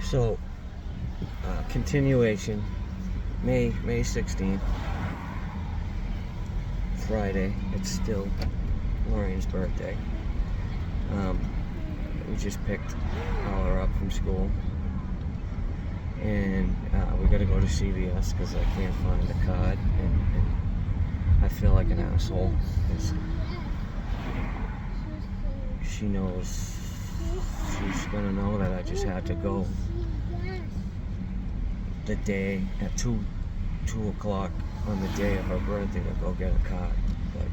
So, continuation, May 16th, Friday. It's still Lorraine's birthday. We just picked Ella up from school, and we gotta go to CVS because I can't find the card, and I feel like an asshole because she knows, she's gonna know that I just had to go the day at 2 o'clock on the day of her birthday to go get a card. But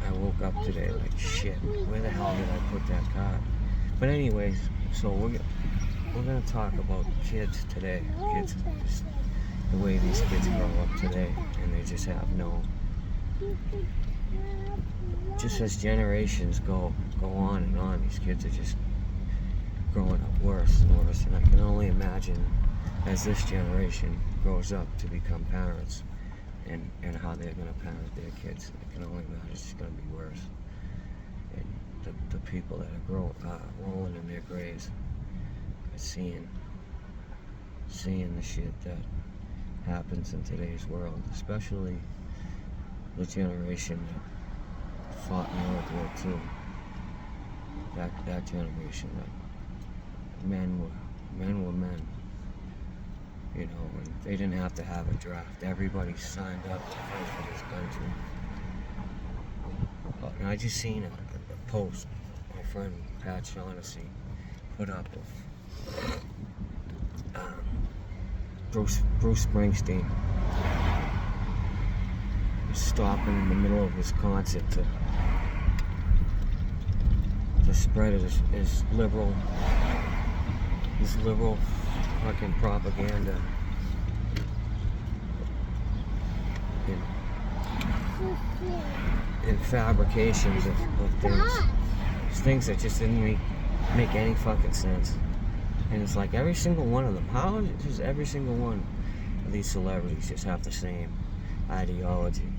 I woke up today like, shit, where the hell did I put that card? But anyways, so we're gonna talk about kids today. Kids, just the way these kids grow up today, and they just have no, just as generations go on and on, these kids are just growing up worse and worse. And I can only imagine as this generation grows up to become parents, and how they're going to parent their kids. I can only imagine it's going to be worse. And the people that are rolling in their graves are seeing the shit that happens in today's world, especially the generation that fought in World War II. That generation, that men were men. You know, and they didn't have to have a draft. Everybody signed up to fight for this country. And I just seen a post my friend Pat Shaughnessy put up of Bruce Springsteen stopping in the middle of his concert to spread his liberal fucking propaganda and fabrications of things that just didn't make any fucking sense. And it's like every single one of them, how does every single one of these celebrities just have the same ideology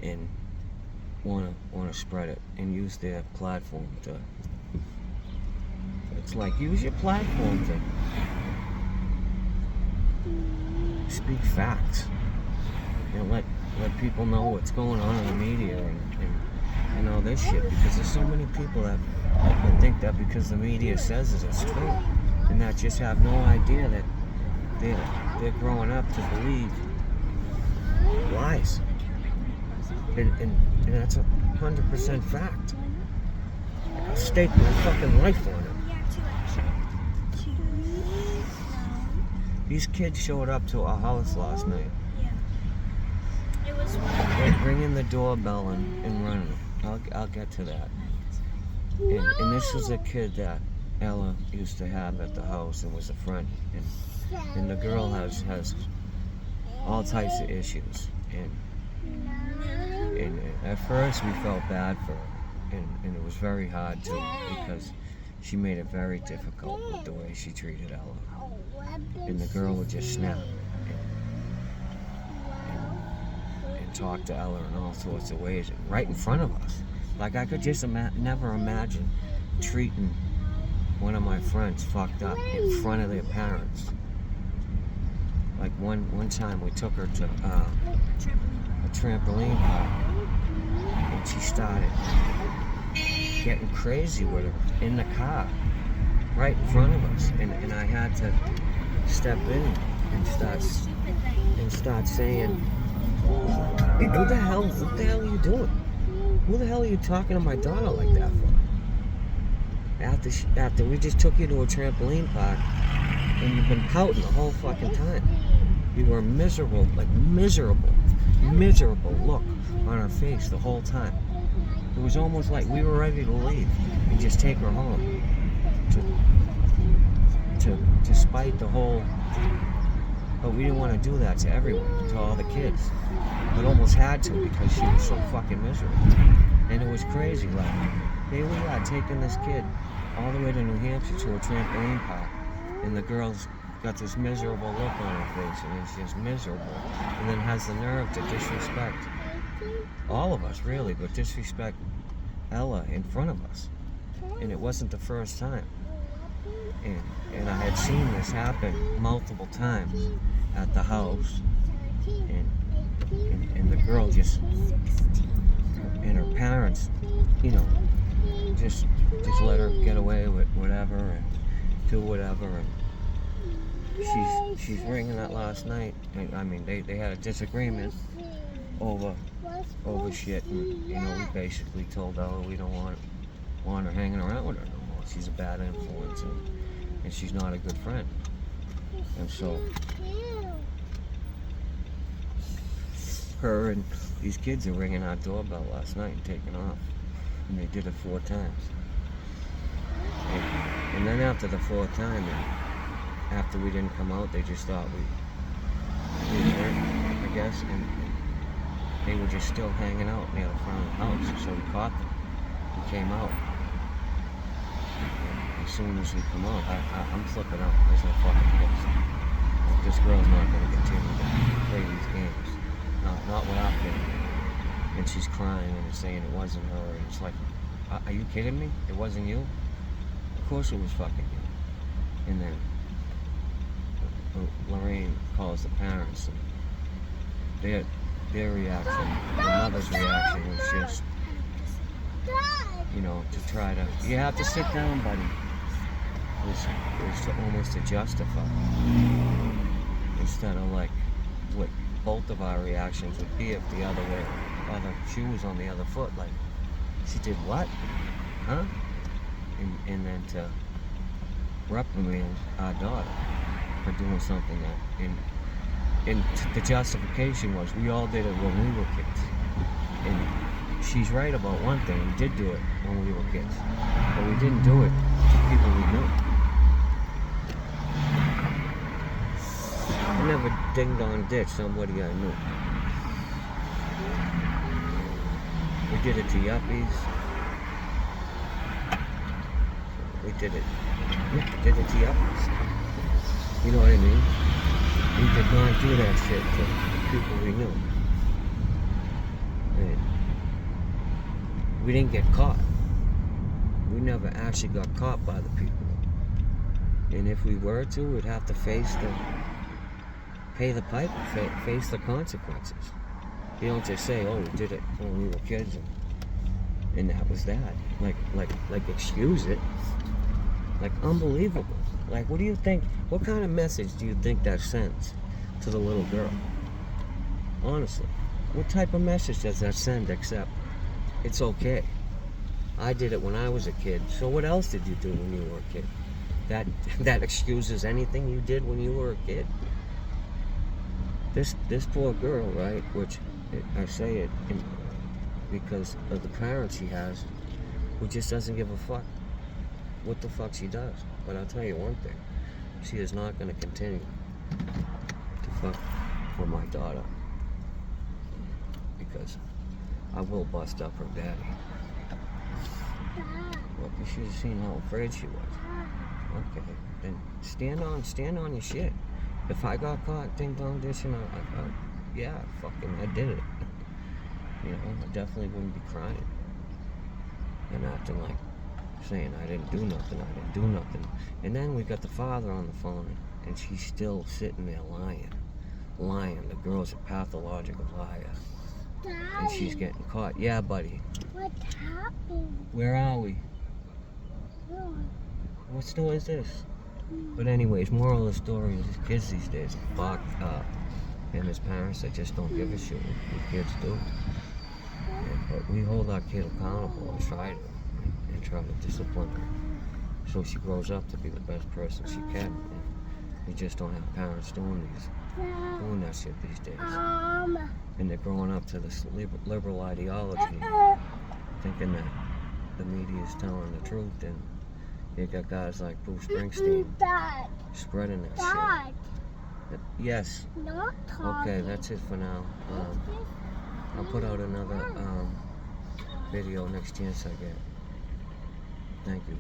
and want to spread it and use their platform to, it's like, use your platform to speak facts and let people know what's going on in the media and all this shit, because there's so many people that think that because the media says it's true, and that just have no idea that they're growing up to believe lies, and that's 100% fact. I'll stake my fucking life on it. These kids showed up to our house last night. It was ringing the doorbell and running. I'll get to that. And this was a kid that Ella used to have at the house and was a friend. And the girl has all types of issues. And at first we felt bad for her. And it was very hard too, because she made it very difficult with the way she treated Ella. And the girl would just snap and talk to Ella in all sorts of ways, right in front of us. Like, I could just never imagine treating one of my friends fucked up in front of their parents. Like one time we took her to a trampoline park, and she started getting crazy with her in the car, right in front of us, and I had to step in and start saying, hey, what the hell are you doing? Who the hell are you talking to my daughter like that for? After we just took you to a trampoline park, and you've been pouting the whole fucking time. You were miserable look on her face the whole time. It was almost like we were ready to leave and just take her home to spite the whole, but we didn't want to do that to everyone, to all the kids, but almost had to because she was so fucking miserable. And it was crazy. Like, here we are taking this kid all the way to New Hampshire to a trampoline park, and the girl's got this miserable look on her face, and it's just miserable, and then has the nerve to disrespect all of us, really, but disrespect Ella in front of us. And it wasn't the first time. And I had seen this happen multiple times at the house. And the girl just, and her parents, you know, just let her get away with whatever and do whatever. And she's ringing that last night. I mean, they had a disagreement over shit, and you know, we basically told her we don't want her hanging around with her no more. She's a bad influence, and she's not a good friend. And so her and these kids are ringing our doorbell last night and taking off, and they did it 4 times. And then after the 4th time, and after we didn't come out, they just thought we weren't, I guess, and they were just still hanging out near the front of the house. So we caught them. We came out. And as soon as we come out, I'm flipping out. There's no fucking kids. This girl's not going to continue to play these games. Not without getting it. And she's crying and saying it wasn't her. And it's like, are you kidding me? It wasn't you? Of course it was fucking you. And then Lorraine calls the parents, and their reaction, the mother's reaction was just, you know, to try to, you have to sit down, buddy. It was to almost to justify, instead of like what both of our reactions would be if the other shoe was on the other foot. Like, she did what? Huh? And then to reprimand our daughter for doing something that, and the justification was we all did it when we were kids. And she's right about one thing, we did do it when we were kids, but we didn't do it to people we knew. I never ding-dong ditched somebody I knew. We did it to yuppies. We did it to yuppies. You know what I mean? We did not do that shit to people we knew. And we didn't get caught. We never actually got caught by the people. And if we were to, we'd have to pay the piper, face the consequences. You don't just say, oh, we did it when we were kids and that was that. Like excuse it. Like, unbelievable. Like, what do you think, what kind of message do you think that sends to the little girl? Honestly, what type of message does that send except it's okay? I did it when I was a kid, so what else did you do when you were a kid? That excuses anything you did when you were a kid? This poor girl, right, which I say it because of the parents she has, who just doesn't give a fuck what the fuck she does. But I'll tell you one thing, she is not going to continue to fuck for my daughter, because I will bust up her daddy. Look, you should have seen how afraid she was. Okay, then stand on your shit. If I got caught ding-dong dishing, I did it. You know, I definitely wouldn't be crying and acting like, saying I didn't do nothing. And then we got the father on the phone, and she's still sitting there lying. The girl's a pathological liar. Daddy, and she's getting caught. Yeah, buddy. what happened? Where are we? Oh, What store is this? But anyways, moral of the story is kids these days are fucked up. And as parents, they just don't give a shit what kids do. But we hold our kid accountable and try to discipline her so she grows up to be the best person she can. And we just don't have parents doing that shit these days. And they're growing up to this liberal ideology, thinking that the media is telling the truth, and you got guys like Bruce Springsteen spreading that shit. Yes. Not talking. Okay, that's it for now. I'll put out another video next chance I get. Thank you.